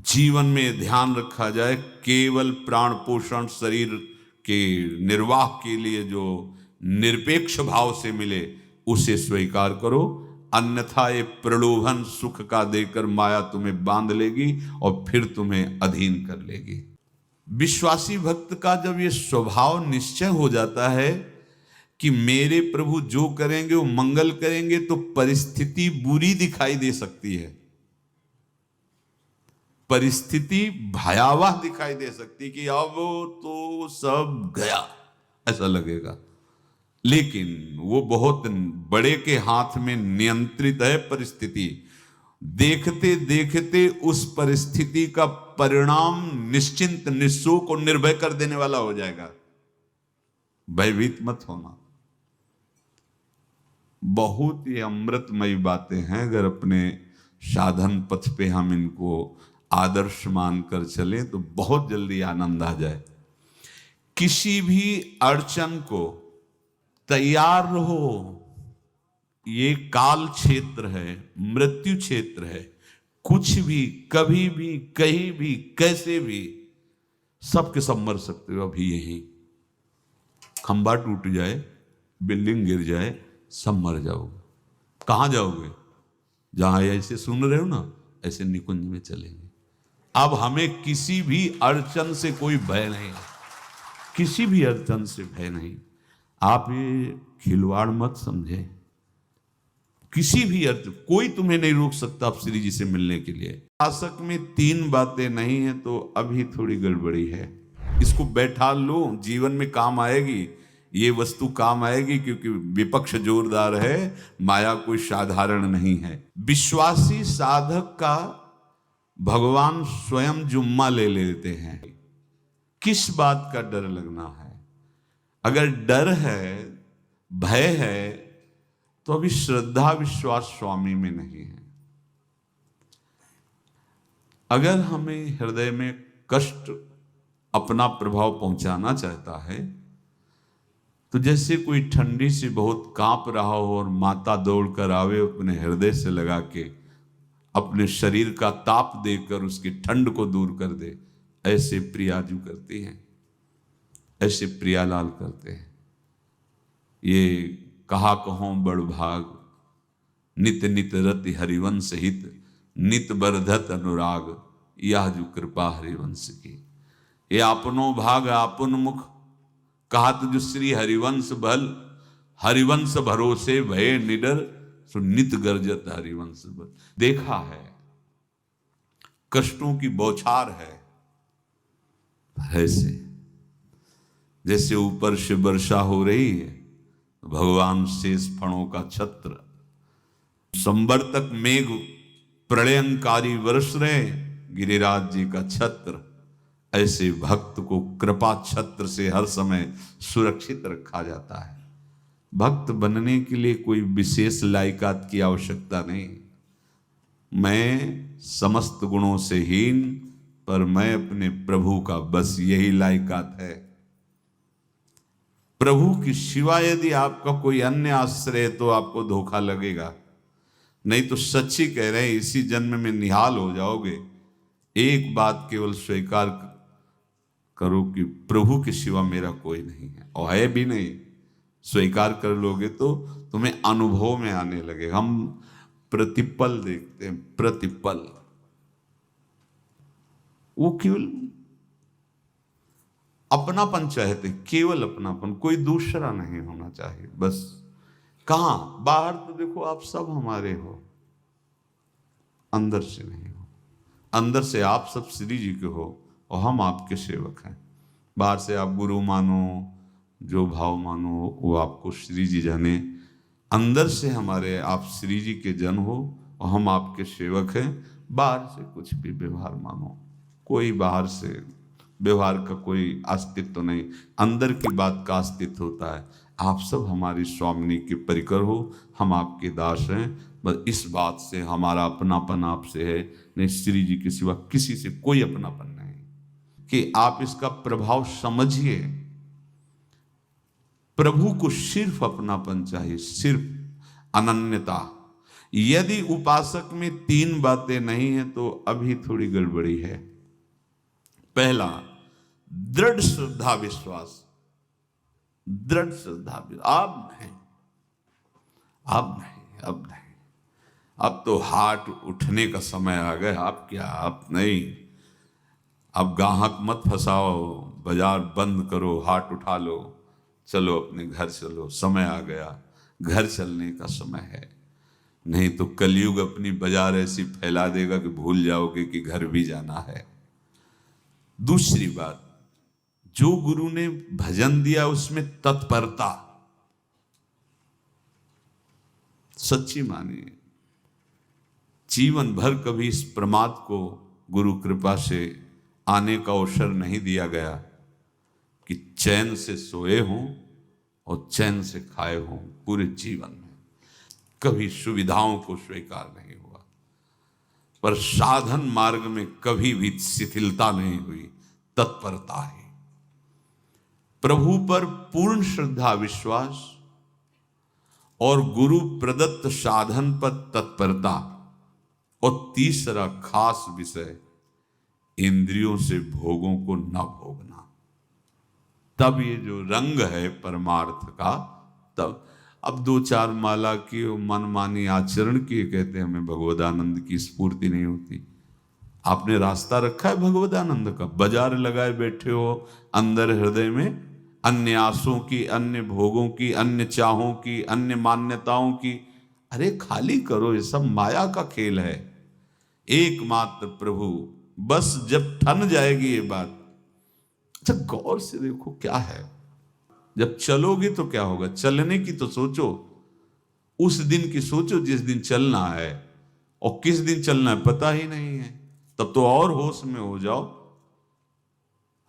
जीवन में ध्यान रखा जाए, केवल प्राण पोषण शरीर के निर्वाह के लिए जो निरपेक्ष भाव से मिले उसे स्वीकार करो, अन्यथा ये प्रलोभन सुख का देकर माया तुम्हें बांध लेगी और फिर तुम्हें अधीन कर लेगी। विश्वासी भक्त का जब ये स्वभाव निश्चय हो जाता है कि मेरे प्रभु जो करेंगे वो मंगल करेंगे, तो परिस्थिति बुरी दिखाई दे सकती है, परिस्थिति भयावह दिखाई दे सकती कि अब तो सब गया ऐसा लगेगा, लेकिन वो बहुत बड़े के हाथ में नियंत्रित है परिस्थिति। देखते देखते उस परिस्थिति का परिणाम निश्चिंत निःशोक और निर्भय कर देने वाला हो जाएगा। भयभीत मत होना। बहुत ही अमृतमयी बातें हैं, अगर अपने साधन पथ पे हम इनको आदर्श मानकर चलें तो बहुत जल्दी आनंद आ जाए। किसी भी अड़चन को तैयार रहो, ये काल क्षेत्र है, मृत्यु क्षेत्र है, कुछ भी कभी भी कहीं भी कैसे भी सब के सब मर सकते हो। अभी यही खंबा टूट जाए, बिल्डिंग गिर जाए, सब मर जाओगे। कहां जाओगे? जहां ऐसे सुन रहे हो ना, ऐसे निकुंज में चलेंगे। अब हमें किसी भी अड़चन से कोई भय नहीं, किसी भी अड़चन से भय नहीं। आप ये खिलवाड़ मत समझे, किसी भी अर्थ कोई तुम्हें नहीं रोक सकता आप श्री जी से मिलने के लिए। शासक में 3 बातें नहीं है तो अभी थोड़ी गड़बड़ी है, इसको बैठा लो, जीवन में काम आएगी, ये वस्तु काम आएगी, क्योंकि विपक्ष जोरदार है, माया कोई साधारण नहीं है। विश्वासी साधक का भगवान स्वयं जुम्मा ले लेते हैं। किस बात का डर लगना है? अगर डर है, भय है, तो अभी श्रद्धा विश्वास स्वामी में नहीं है। अगर हमें हृदय में कष्ट अपना प्रभाव पहुंचाना चाहता है, तो जैसे कोई ठंडी से बहुत कांप रहा हो और माता दौड़कर आवे, अपने हृदय से लगा के अपने शरीर का ताप देकर उसकी ठंड को दूर कर दे, ऐसे प्रियाजू करती हैं, ऐसे प्रियालाल करते हैं। ये कहा कहो बड़ भाग, नित नित रति हरिवंश हित, नित बरधत अनुराग, यह जो कृपा हरिवंश की। ये अपनो भाग आपन मुख, कहा तुझ श्री हरिवंश भल, हरिवंश भरोसे भय निडर, सो नित गर्जत हरिवंश बल। देखा है, कष्टों की बौछार है, ऐसे जैसे ऊपर से वर्षा हो रही है, भगवान शेष फणों का छत्र, संवर्तक मेघ प्रलयंकारी वर्ष रहे, गिरिराज जी का छत्र, ऐसे भक्त को कृपा छत्र से हर समय सुरक्षित रखा जाता है। भक्त बनने के लिए कोई विशेष लायकात की आवश्यकता नहीं। मैं समस्त गुणों से हीन, पर मैं अपने प्रभु का, बस यही लायकात है। प्रभु की सिवा यदि आपका कोई अन्य आश्रय तो आपको धोखा लगेगा, नहीं तो सच्ची कह रहे हैं, इसी जन्म में निहाल हो जाओगे। एक बात केवल स्वीकार करो कि प्रभु के सिवा मेरा कोई नहीं है, और है भी नहीं। स्वीकार कर लोगे तो तुम्हें अनुभव में आने लगे। हम प्रतिपल देखते हैं, प्रतिपल, वो केवल अपनापन चाहते, केवल अपनापन, कोई दूसरा नहीं होना चाहिए। बस कहां? बाहर तो देखो आप सब हमारे हो, अंदर से नहीं हो। अंदर से आप सब श्री जी के हो और हम आपके सेवक हैं। बाहर से आप गुरु मानो, जो भाव मानो, वो आपको श्री जी जाने। अंदर से हमारे आप श्री जी के जन हो और हम आपके सेवक हैं। बाहर से कुछ भी व्यवहार मानो, कोई बाहर से व्यवहार का कोई अस्तित्व नहीं, अंदर की बात का अस्तित्व होता है। आप सब हमारी स्वामिनी के परिकर हो, हम आपके दास हैं। बस इस बात से हमारा अपनापन आपसे है, नहीं श्री जी के सिवा किसी से कोई अपनापन नहीं। कि आप इसका प्रभाव समझिए। प्रभु को सिर्फ अपनापन चाहिए, सिर्फ अनन्यता। यदि उपासक में 3 बातें नहीं है तो अभी थोड़ी गड़बड़ी है। पहला, दृढ़ श्रद्धा विश्वास। दृढ़ श्रद्धा, अब नहीं, अब नहीं, अब नहीं, अब तो हाथ उठने का समय आ गया। अब क्या, अब नहीं, अब गाहक मत फंसाओ, बाजार बंद करो, हाथ उठा लो, चलो अपने घर चलो, समय आ गया, घर चलने का समय है। नहीं तो कलयुग अपनी बाजार ऐसी फैला देगा कि भूल जाओगे कि घर भी जाना है। दूसरी बात, जो गुरु ने भजन दिया उसमें तत्परता, सच्ची मानिए। जीवन भर कभी इस प्रमाद को गुरु कृपा से आने का अवसर नहीं दिया गया कि चैन से सोए हों और चैन से खाए हों। पूरे जीवन में कभी सुविधाओं को स्वीकार नहीं हुआ, पर साधन मार्ग में कभी भी शिथिलता नहीं हुई, तत्परता है। प्रभु पर पूर्ण श्रद्धा विश्वास और गुरु प्रदत्त साधन पर तत्परता, और तीसरा खास विषय, इंद्रियों से भोगों को न भोगना। तब ये जो रंग है परमार्थ का, तब अब 2-4 माला की मनमानी आचरण किए कहते हैं हमें भगवदानंद की स्फूर्ति नहीं होती। आपने रास्ता रखा है भगवदानंद का, बाजार लगाए बैठे हो अंदर हृदय में, अन्य आसों की, अन्य भोगों की, अन्य चाहों की, अन्य मान्यताओं की। अरे खाली करो, ये सब माया का खेल है। एकमात्र प्रभु, बस जब ठन जाएगी ये बात। अच्छा गौर से देखो क्या है, जब चलोगे तो क्या होगा, चलने की तो सोचो, उस दिन की सोचो जिस दिन चलना है, और किस दिन चलना है पता ही नहीं है, तब तो और होश में हो जाओ।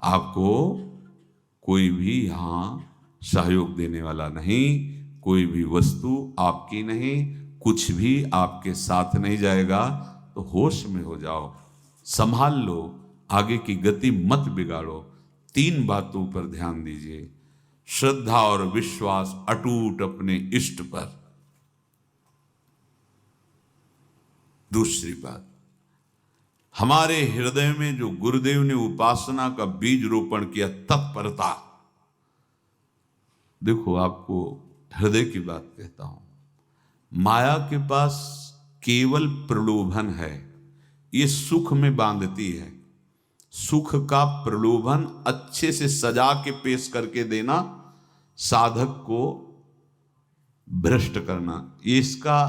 आपको कोई भी यहां सहयोग देने वाला नहीं, कोई भी वस्तु आपकी नहीं, कुछ भी आपके साथ नहीं जाएगा। तो होश में हो जाओ, संभाल लो, आगे की गति मत बिगाड़ो। 3 बातों पर ध्यान दीजिए, श्रद्धा और विश्वास अटूट अपने इष्ट पर। दूसरी बात, हमारे हृदय में जो गुरुदेव ने उपासना का बीज रोपण किया, तत्परता। देखो आपको हृदय की बात कहता हूं, माया के पास केवल प्रलोभन है, ये सुख में बांधती है। सुख का प्रलोभन अच्छे से सजा के पेश करके देना, साधक को भ्रष्ट करना, ये इसका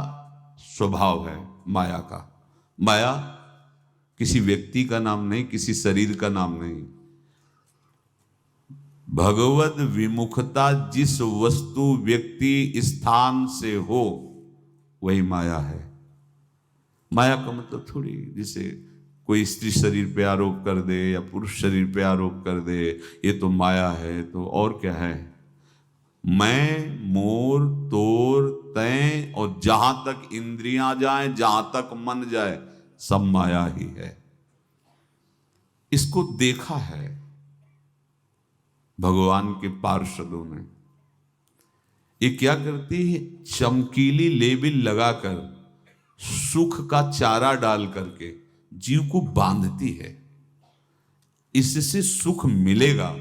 स्वभाव है माया का। माया किसी व्यक्ति का नाम नहीं, किसी शरीर का नाम नहीं। भगवत विमुखता जिस वस्तु व्यक्ति स्थान से हो वही माया है। माया का मतलब थोड़ी जैसे कोई स्त्री शरीर पे आरोप कर दे या पुरुष शरीर पे आरोप कर दे, ये तो माया है, तो और क्या है। मैं, मोर, तोर, तय और जहां तक इंद्रियां जाएं, जहां तक मन जाए, सब माया ही है। इसको देखा है भगवान के पार्षदों ने। ये क्या करती है, चमकीली लेबिल लगाकर, सुख का चारा डाल करके जीव को बांधती है। इससे सुख मिलेगा,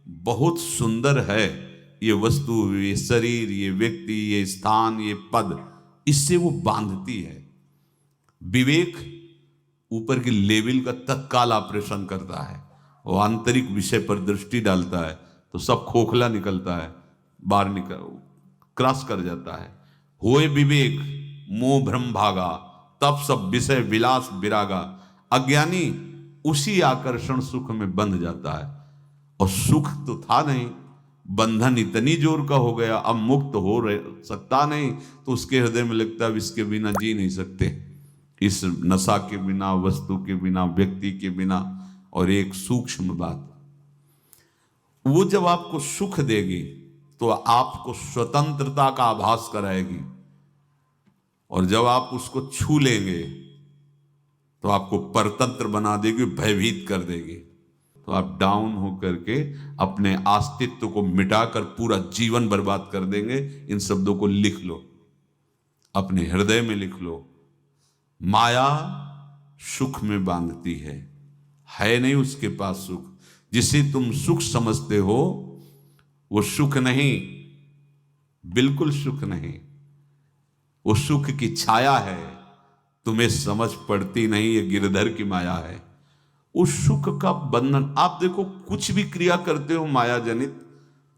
बहुत सुंदर है ये वस्तु, ये शरीर, ये व्यक्ति, ये स्थान, ये पद, इससे वो बांधती है। विवेक ऊपर की लेवल का तत्काल ऑपरेशन करता है, वो आंतरिक विषय पर दृष्टि डालता है तो सब खोखला निकलता है, बाहर निकल क्रॉस कर जाता है। होए विवेक मोह भ्रम भागा, तब सब विषय विलास विरागा। अज्ञानी उसी आकर्षण सुख में बंध जाता है, और सुख तो था नहीं, बंधन इतनी जोर का हो गया, अब मुक्त हो सकता नहीं, तो उसके हृदय में लगता है इसके बिना जी नहीं सकते, इस नशा के बिना, वस्तु के बिना, व्यक्ति के बिना। और एक सूक्ष्म बात, वो जब आपको सुख देगी तो आपको स्वतंत्रता का आभास कराएगी, और जब आप उसको छू लेंगे तो आपको परतंत्र बना देगी, भयभीत कर देगी। तो आप डाउन होकर के अपने अस्तित्व को मिटाकर पूरा जीवन बर्बाद कर देंगे। इन शब्दों को लिख लो, अपने हृदय में लिख लो, माया सुख में बांधती है नहीं उसके पास सुख। जिसे तुम सुख समझते हो वो सुख नहीं, बिल्कुल सुख नहीं, वो सुख की छाया है, तुम्हें समझ पड़ती नहीं, ये गिरधर की माया है। उस सुख का बंधन, आप देखो कुछ भी क्रिया करते हो माया जनित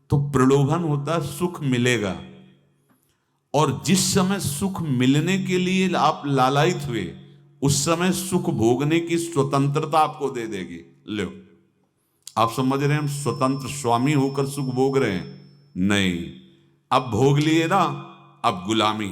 तो प्रलोभन होता है सुख मिलेगा, और जिस समय सुख मिलने के लिए आप लालायित हुए उस समय सुख भोगने की स्वतंत्रता आपको दे देगी। लो, आप समझ रहे हैं हम स्वतंत्र स्वामी होकर सुख भोग रहे हैं? नहीं, अब भोग लिए ना, अब गुलामी।